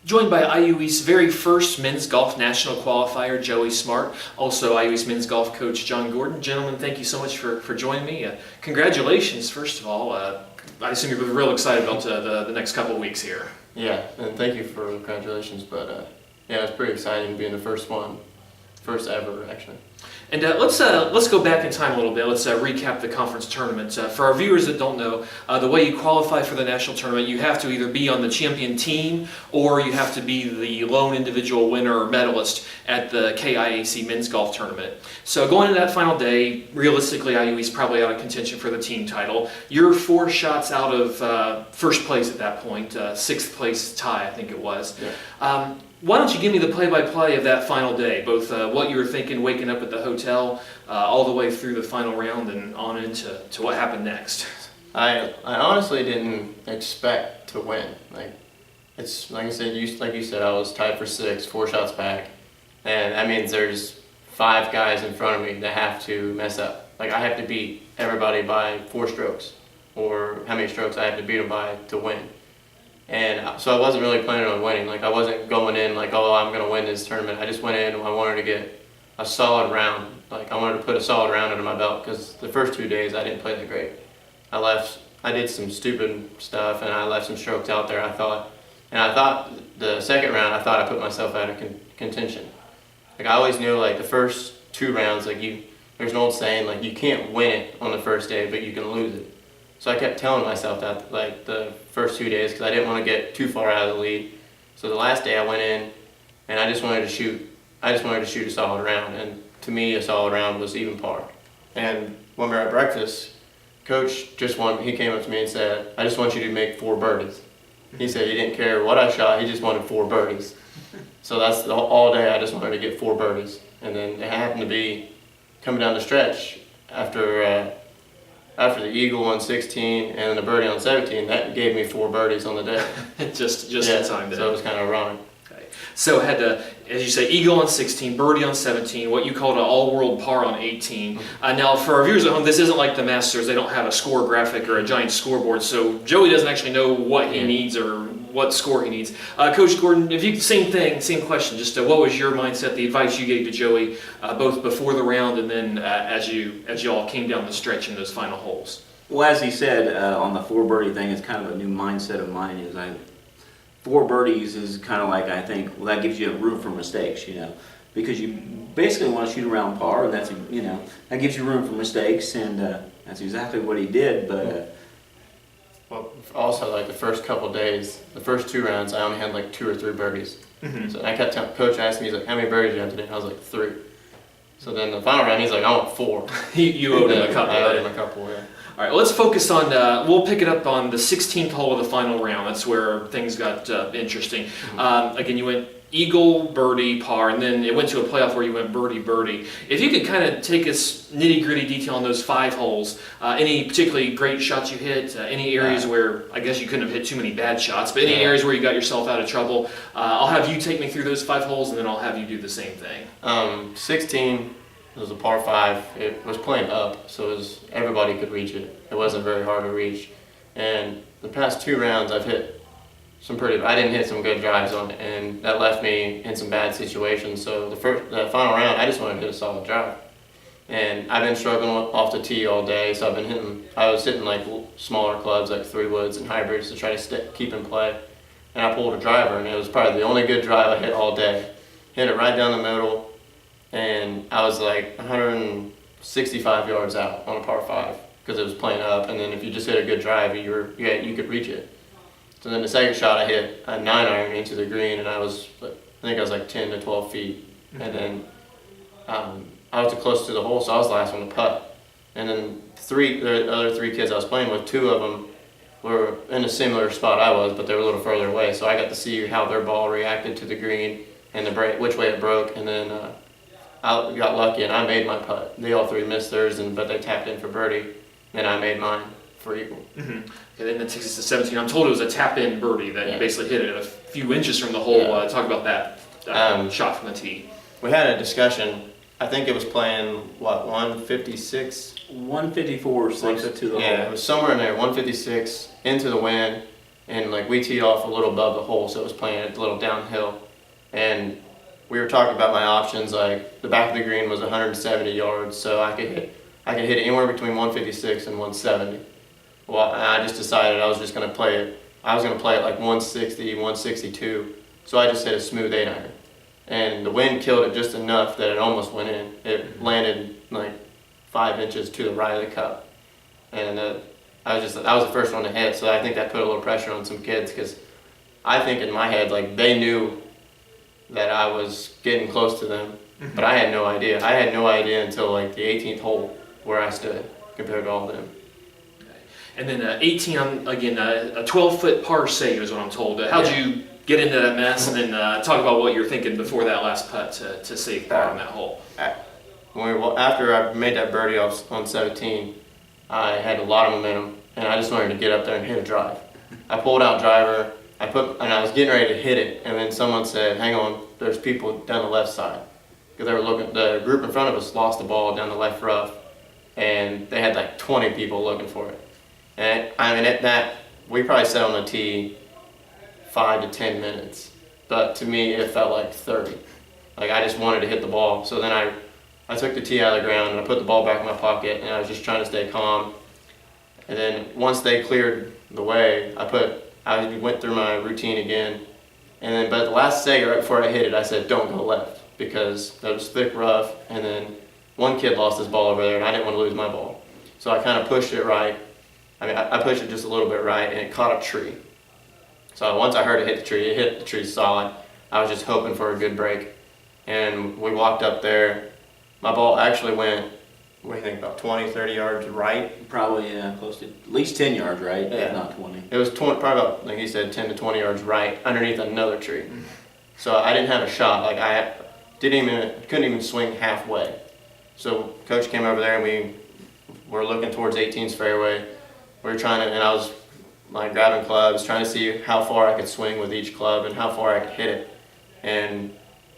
Joined by IU East's very first men's golf national qualifier, Joey Smart. Also IU East men's golf coach, John Gordon. Gentlemen, thank you so much for joining me. Congratulations, first of all. I assume you're real excited about the next couple of weeks here. Yeah, and thank you for the congratulations. But yeah, it's pretty exciting being the first ever, actually. And let's go back in time a little bit. Let's recap the conference tournament. For our viewers that don't know, the way you qualify for the national tournament, you have to either be on the champion team or you have to be the lone individual winner or medalist at the KIAC men's golf tournament. So going into that final day, realistically, IU East probably out of contention for the team title. You're 4 shots out of first place at that point, 6th place tie, I think it was. Yeah. Why don't you give me the play-by-play of that final day, both what you were thinking waking up at the hotel, all the way through the final round and on into what happened next. I honestly didn't expect to win. It's like I said, like you said, I was tied for 6, 4 shots back, and that means there's 5 guys in front of me that have to mess up. Like I have to beat everybody by 4 strokes, or how many strokes I have to beat them by to win. And so I wasn't really planning on winning. Like I wasn't going in like, oh, I'm gonna win this tournament. I just went in and I wanted to get a solid round. Like I wanted to put a solid round under my belt because the first 2 days I didn't play that great. I did some stupid stuff and I left some strokes out there. I thought the second round I thought I put myself out of contention. Like I always knew like the first 2 rounds, like there's an old saying like you can't win it on the first day, but you can lose it. So I kept telling myself that like the first 2 days because I didn't want to get too far out of the lead. So the last day I went in and I just wanted to shoot a solid round, and to me a solid round was even par. And when we were at breakfast, Coach he came up to me and said, I just want you to make 4 birdies. He said he didn't care what I shot, he just wanted 4 birdies. So that's all day I just wanted to get 4 birdies. And then it happened to be coming down the stretch after the eagle on 16 and the birdie on 17, that gave me 4 birdies on the day. just in time. So it was kind of ironic. Okay. So had to, as you say, eagle on 16, birdie on 17, what you called an all-world par on 18. Now, for our viewers at home, this isn't like the Masters. They don't have a score graphic or a giant scoreboard, so Joey doesn't actually know what he needs or what score he needs. Coach Gordon, same question. Just what was your mindset, the advice you gave to Joey, both before the round and then as you all came down the stretch in those final holes? Well, as he said, on the 4 birdie thing, it's kind of a new mindset of mine. 4 birdies is kind of like, I think, well, that gives you room for mistakes, because you basically want to shoot around par, and that's, that gives you room for mistakes, and that's exactly what he did. But well, also like the first couple days, the first 2 rounds, I only had like 2 or 3 birdies. Mm-hmm. So I kept telling Coach asked me, he's like, how many birdies do you have today? And I was like 3. So then the final round, he's like, I want 4. You owed him a couple. I owed him a couple, yeah. All right, let's focus on, we'll pick it up on the 16th hole of the final round. That's where things got interesting. Mm-hmm. Again, you went eagle, birdie, par, and then it went to a playoff where you went birdie, birdie. If you could kind of take us nitty-gritty detail on those 5 holes, any particularly great shots you hit, any areas where, I guess you couldn't have hit too many bad shots, but any areas where you got yourself out of trouble, I'll have you take me through those 5 holes, and then I'll have you do the same thing. 16. It was a par 5. It was playing up, so everybody could reach it. It wasn't very hard to reach. And the past 2 rounds, I've hit I didn't hit some good drives on it, and that left me in some bad situations. So the final round, I just wanted to hit a solid drive. And I've been struggling off the tee all day, so I was hitting like smaller clubs like 3-woods and hybrids to try to keep in play. And I pulled a driver, and it was probably the only good drive I hit all day. Hit it right down the middle. And I was like 165 yards out on a par 5 because it was playing up, and then if you just hit a good drive, you could reach it. So then the second shot I hit a 9-iron into the green, and I think I was like 10 to 12 feet. Mm-hmm. And then I was the closest to the hole, so I was the last one to putt. And then the other 3 kids I was playing with, 2 of them were in a similar spot I was, but they were a little further away, so I got to see how their ball reacted to the green and which way it broke, and then I got lucky and I made my putt. They all 3 missed theirs, but they tapped in for birdie, and I made mine for eagle. Mm-hmm. And then that takes us to 17. I'm told it was a tap-in birdie that you basically hit it a few inches from the hole. Talk about that shot from the tee. We had a discussion. I think it was playing, 156? 154 6 to the hole. Yeah, it was somewhere in there, 156, into the wind. and like we teed off a little above the hole, so it was playing a little downhill. And we were talking about my options. Like the back of the green was 170 yards, so I could hit anywhere between 156 and 170. Well, I just decided I was just going to play it. I was going to play it like 160, 162. So I just hit a smooth 8-iron. And the wind killed it just enough that it almost went in. It landed like 5 inches to the right of the cup. And I was the first one to hit, so I think that put a little pressure on some kids, because I think in my head, like, they knew that I was getting close to them, but I had no idea. I had no idea until like the 18th hole where I stood compared to all of them. And then 18, again, a 12-foot par save is what I'm told. How'd you get into that mess, and then talk about what you're thinking before that last putt to save par on that hole? After I made that birdie on 17, I had a lot of momentum, and I just wanted to get up there and hit a drive. I pulled out driver, and I was getting ready to hit it, and then someone said, "Hang on, there's people down the left side," because they were looking. The group in front of us lost the ball down the left rough, and they had like 20 people looking for it. And I mean, at that, we probably sat on the tee 5 to 10 minutes, but to me it felt like 30. Like I just wanted to hit the ball. So then I took the tee out of the ground and I put the ball back in my pocket, and I was just trying to stay calm. And then once they cleared the way, I went through my routine again. And then, but the last second, right before I hit it, I said, "Don't go left," because there was thick rough, and then one kid lost his ball over there, and I didn't want to lose my ball. So I kind of pushed it right. I pushed it just a little bit right, and it caught a tree. So once I heard it hit the tree solid. I was just hoping for a good break. And we walked up there. My ball actually went, what do you think, about 20, 30 yards right? Probably, close to at least 10 yards right, Yeah. if not 20. It was probably about, like he said, 10 to 20 yards right underneath another tree. So I didn't have a shot. Like I couldn't even swing halfway. So coach came over there, and we were looking towards 18's fairway. We were trying to, and I was like grabbing clubs, trying to see how far I could swing with each club and how far I could hit it. And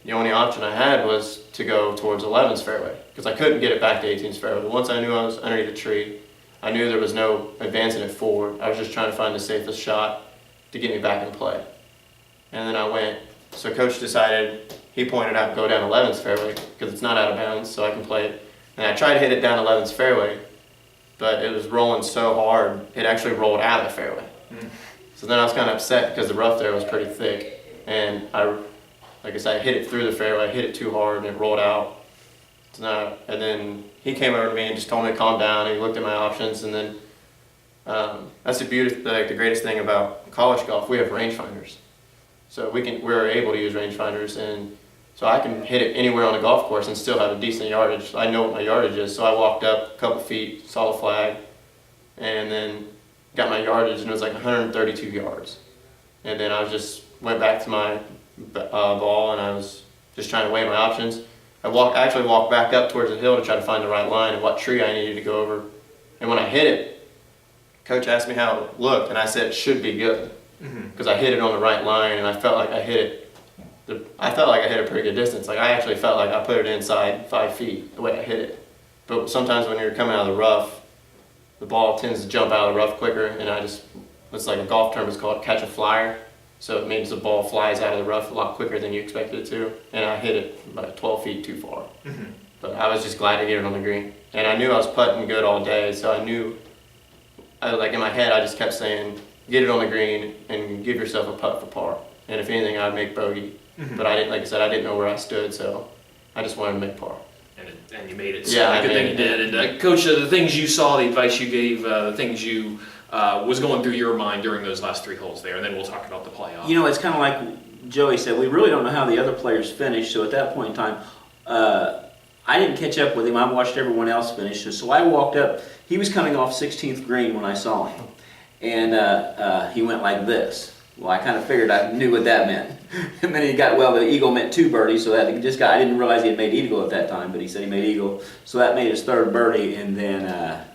the only option I had was to go towards 11's fairway, because I couldn't get it back to 18's fairway. But once I knew I was underneath a tree, I knew there was no advancing it forward. I was just trying to find the safest shot to get me back in play. And then I went, so coach decided, he pointed out, go down 11's fairway, because it's not out of bounds, so I can play it. And I tried to hit it down 11's fairway, but it was rolling so hard, it actually rolled out of the fairway. So then I was kind of upset, because the rough there was pretty thick, and like I said, I hit it through the fairway, I hit it too hard, and it rolled out. So and then he came over to me and just told me to calm down, and he looked at my options, and then that's the greatest thing about college golf, we have rangefinders. So we're able to use rangefinders, and so I can hit it anywhere on the golf course and still have a decent yardage. I know what my yardage is, so I walked up a couple feet, saw the flag, and then got my yardage, and it was like 132 yards. And then I went back to my ball, and I was just trying to weigh my options. I actually walked back up towards the hill to try to find the right line and what tree I needed to go over. And when I hit it, coach asked me how it looked, and I said it should be good, because I hit it on the right line, and I felt like I hit it. I felt like I hit a pretty good distance. Like I actually felt like I put it inside 5 feet the way I hit it. But sometimes when you're coming out of the rough, the ball tends to jump out of the rough quicker, and it's like a golf term, it's called catch a flyer. So it means the ball flies out of the rough a lot quicker than you expected it to, and I hit it about 12 feet too far. But I was just glad to get it on the green. And I knew I was putting good all day, so I knew, like in my head, I just kept saying, get it on the green and give yourself a putt for par. And if anything, I'd make bogey. But I didn't, like I said, I didn't know where I stood, so I just wanted to make par. And you made it. So Yeah, good thing you did. And Coach, the things you saw, the advice you gave, the things you was going through your mind during those last 3 holes there, and then we'll talk about the playoff. You know, it's kind of like Joey said, we really don't know how the other players finished, so at that point in time, I didn't catch up with him. I watched everyone else finish, so I walked up. He was coming off 16th green when I saw him, and he went like this. Well, I kind of figured I knew what that meant. And then the eagle meant 2 birdies, so that I didn't realize he had made eagle at that time, but he said he made eagle, so that made his 3rd birdie, and then,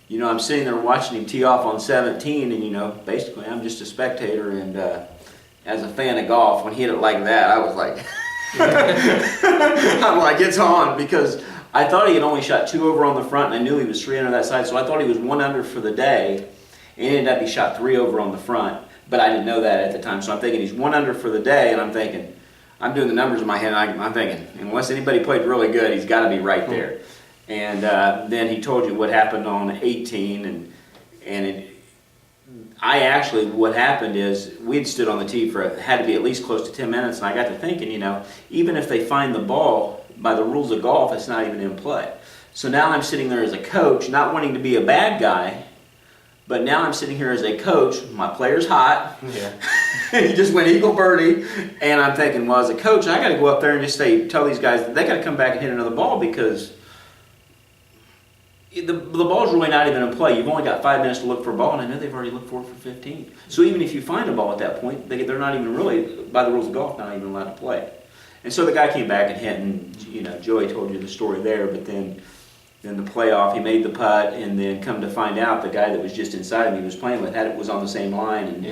you know, I'm sitting there watching him tee off on 17, and, you know, basically I'm just a spectator, and as a fan of golf, when he hit it like that, I was like, I'm like, it's on, because I thought he had only shot 2 over on the front, and I knew he was 3 under that side, so I thought he was 1 under for the day, and it ended up he shot 3 over on the front. but I didn't know that at the time. So I'm thinking he's 1 under for the day, and I'm thinking, I'm doing the numbers in my head, and I'm thinking, unless anybody played really good, he's got to be right there. And then he told you what happened on 18, I actually, what happened is we had stood on the tee for, had to be at least close to 10 minutes, and I got to thinking, even if they find the ball, by the rules of golf, it's not even in play. So now I'm sitting there as a coach, not wanting to be a bad guy, but now I'm sitting here as a coach, my player's hot, he just went eagle birdie, and I'm thinking, well, as a coach, I got to go up there and just tell these guys that they got to come back and hit another ball, because the ball's really not even in play. You've only got 5 minutes to look for a ball, and I know they've already looked for it for 15. So even if you find a ball at that point, they're not even really, by the rules of golf, not even allowed to play. And so the guy came back and hit, and Joey told you the story there, but then the playoff, he made the putt, and then come to find out, the guy that was just inside him he was playing with was on the same line. And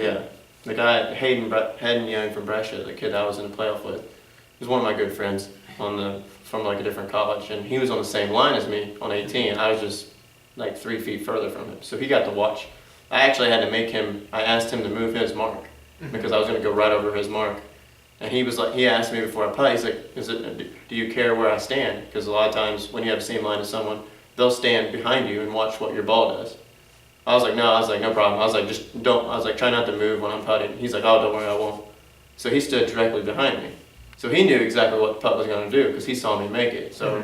the guy, Hayden Young from Brescia, the kid I was in the playoff with, he was one of my good friends from like a different college, and he was on the same line as me on 18. I was just like 3 feet further from him, so he got to watch. I actually had to I asked him to move his mark because I was going to go right over his mark, and he asked me before I putt, he's like, do you care where I stand? Because a lot of times when you have the same line as someone, they'll stand behind you and watch what your ball does. I was like, no problem. I was like, try not to move when I'm putting. He's like, oh, don't worry, I won't. So he stood directly behind me. So he knew exactly what the putt was going to do because he saw me make it. So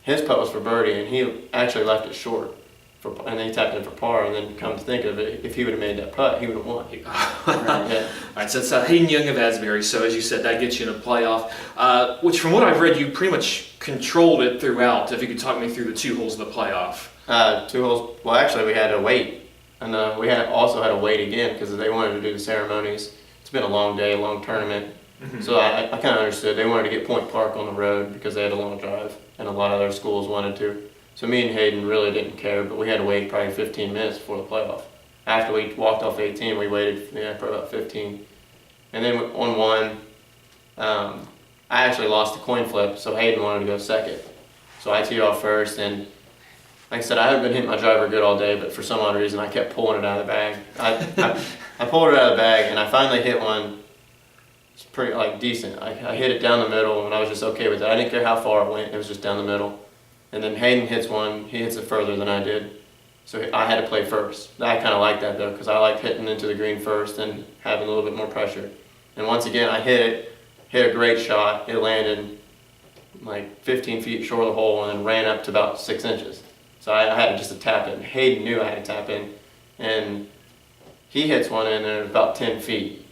his putt was for birdie, and he actually left it short, and then he tapped in for par. And then come to think of it, if he would have made that putt, he would have won. All right, so it's Hayden Young of Asbury. So as you said, that gets you in a playoff, which from what I've read, you pretty much controlled it throughout. If you could talk me through the 2 holes of the playoff. 2 holes. Well, actually, we had to wait, and we also had to wait again because they wanted to do the ceremonies. It's been a long day, a long tournament. So I kind of understood. They wanted to get Point Park on the road because they had a long drive, and a lot of other schools wanted to. So me and Hayden really didn't care, but we had to wait probably 15 minutes before the playoff. After we walked off 18, we waited for about 15. And then on one, I actually lost the coin flip, so Hayden wanted to go second. So I teed off first, and like I said, I haven't been hitting my driver good all day, but for some odd reason, I kept pulling it out of the bag. I pulled it out of the bag, and I finally hit one. It's pretty decent. I hit it down the middle, and I was just okay with it. I didn't care how far it went. It was just down the middle. And then Hayden hits one. He hits it further than I did. So I had to play first. I kind of like that, though, because I like hitting into the green first and having a little bit more pressure. And once again, I hit a great shot. It landed like 15 feet short of the hole and then ran up to about 6 inches. So I had just to tap in. Hayden knew I had to tap in. And he hits one in at about 10 feet.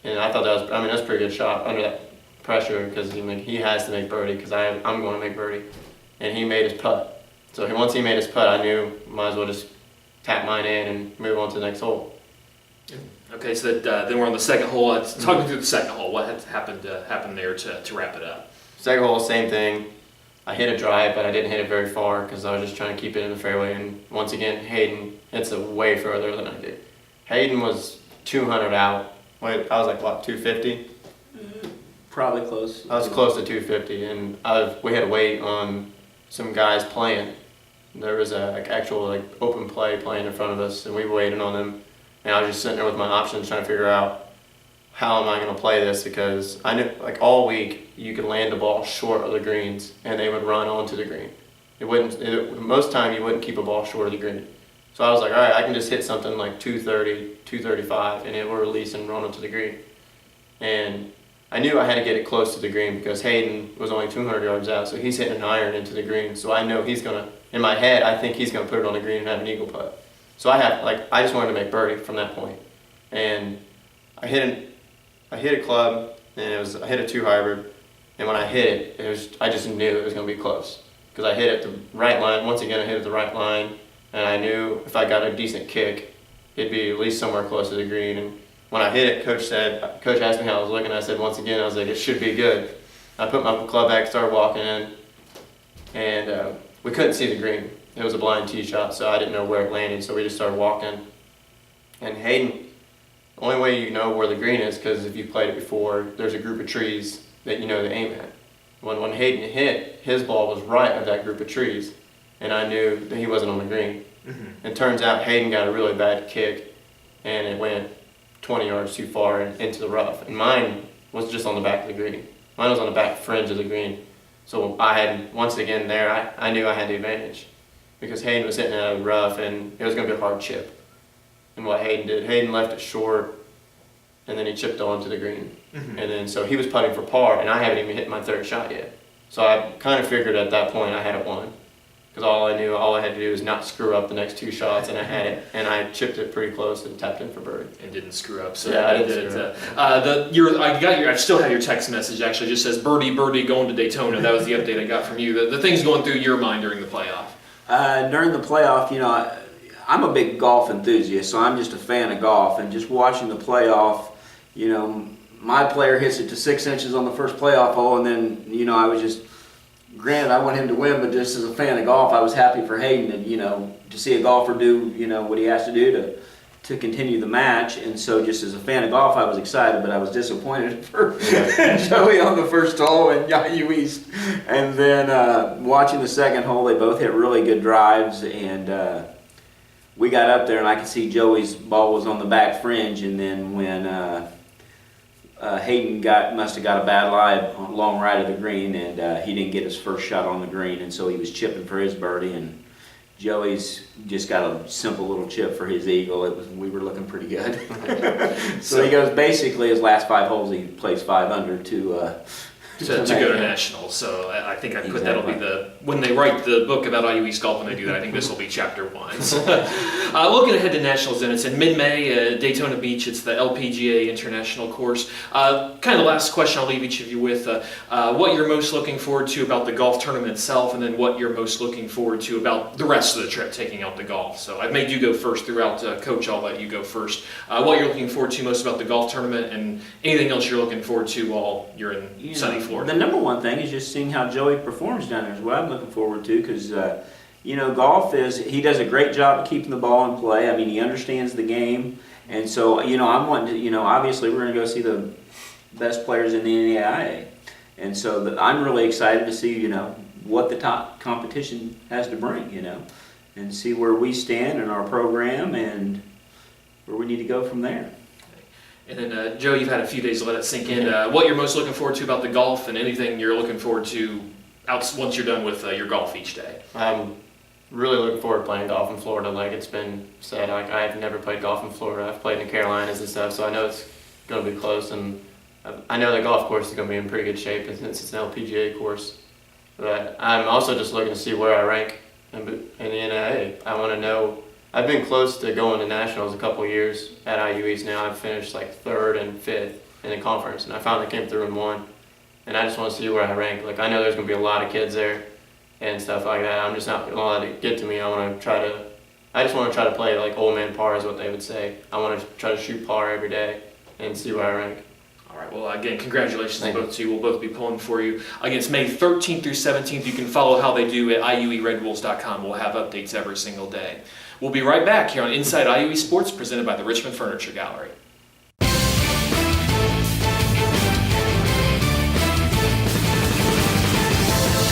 And I thought that's a pretty good shot under that pressure because he has to make birdie because I'm going to make birdie. And he made his putt. So once he made his putt, I knew might as well just tap mine in and move on to the next hole. Okay, so then we're on the second hole. Talk me through the second hole. What had happened there to wrap it up? Second hole, same thing. I hit a drive, but I didn't hit it very far because I was just trying to keep it in the fairway. And once again, Hayden hits it way further than I did. Hayden was 200 out. Wait, I was like, what, 250? Probably close. I was close to 250, and we had to wait on some guys playing. There was a actual open play playing in front of us, and we waited on them. And I was just sitting there with my options trying to figure out how am I going to play this because I knew all week you could land the ball short of the greens, and they would run onto the green. Most time you wouldn't keep a ball short of the green. So I was like, all right, I can just hit something like 230, 235, and it will release and run onto the green. And I knew I had to get it close to the green because Hayden was only 200 yards out, so he's hitting an iron into the green. So I know he's going to, in my head, I think he's going to put it on the green and have an eagle putt. So I just wanted to make birdie from that point. And I hit a club, and I hit a 2 hybrid, and when I hit it, I just knew it was going to be close because I hit it the right line. Once again, I hit it the right line. And I knew if I got a decent kick, it'd be at least somewhere close to the green. And when I hit it, Coach asked me how I was looking. I said, once again, I was like, it should be good. I put my club back, started walking in, and we couldn't see the green. It was a blind tee shot, so I didn't know where it landed, so we just started walking. And Hayden, the only way you know where the green is, because if you've played it before, there's a group of trees that you know to aim at. When Hayden hit, his ball was right of that group of trees. And I knew that he wasn't on the green. It turns out Hayden got a really bad kick, and it went 20 yards too far into the rough. And mine was just on the back of the green. Mine was on the back fringe of the green. So I had, once again there, I knew I had the advantage because Hayden was hitting a rough and it was going to be a hard chip. And what Hayden did, Hayden left it short and then he chipped onto the green. And then so he was putting for par and I haven't even hit my third shot yet. So I kind of figured at that point I had it won. Because all I had to do was not screw up the next 2 shots, and I had it, and I chipped it pretty close and tapped in for birdie. And didn't screw up. So Yeah, I did didn't it. screw I still have your text message. Actually, it just says birdie, going to Daytona. That was the update I got from you. The things going through your mind during the playoff. During the playoff, I'm a big golf enthusiast, so I'm just a fan of golf, and just watching the playoff, my player hits it to 6 inches on the first playoff hole, and then, I was just. Granted, I want him to win, but just as a fan of golf, I was happy for Hayden and, to see a golfer do, what he has to do to continue the match. And so just as a fan of golf, I was excited, but I was disappointed for Joey on the first hole and Yahoo East. And then watching the second hole, they both hit really good drives. And we got up there, and I could see Joey's ball was on the back fringe. And then when Hayden must have got a bad lie on long right of the green, and he didn't get his first shot on the green, and so he was chipping for his birdie, and Joey's just got a simple little chip for his eagle. We were looking pretty good. So he goes basically his last 5 holes he plays 5 under to go to nationals. So I think I put that'll be when they write the book about IU East golf, when they do that, I think this will be chapter 1. So, looking ahead to nationals, then it's in mid-May, Daytona Beach. It's the LPGA International course. Kind of the last question I'll leave each of you with: what you're most looking forward to about the golf tournament itself, and then what you're most looking forward to about the rest of the trip, taking out the golf. So I've made you go first throughout. Coach, I'll let you go first. What you're looking forward to most about the golf tournament, and anything else you're looking forward to while you're in sunny Florida. The number one thing is just seeing how Joey performs down there is what I'm looking forward to, because golf he does a great job of keeping the ball in play. I mean, he understands the game, and so I'm wanting to, obviously we're going to go see the best players in the NAIA, and so I'm really excited to see what the top competition has to bring, and see where we stand in our program and where we need to go from there. And then, Joe, you've had a few days to let it sink in. What you're most looking forward to about the golf, and anything you're looking forward to once you're done with your golf each day? I'm really looking forward to playing golf in Florida. Like it's been said, like I've never played golf in Florida. I've played in the Carolinas and stuff, so I know it's going to be close. And I know the golf course is going to be in pretty good shape since it's an LPGA course. But I'm also just looking to see where I rank in the NAIA. I want to know. I've been close to going to nationals a couple of years at IU East now. I've finished like 3rd and 5th in the conference, and I finally came through and won. And I just want to see where I rank. Like I know there's going to be a lot of kids there and stuff like that. I'm just not going to let it get to me. I just want to try to play like old man par is what they would say. I want to try to shoot par every day and see where I rank. All right, well, again, congratulations to both of you. We'll both be pulling for you. Again, it's May 13th through 17th. You can follow how they do at IUERedWolves.com. We'll have updates every single day. We'll be right back here on Inside IUE Sports, presented by the Richmond Furniture Gallery.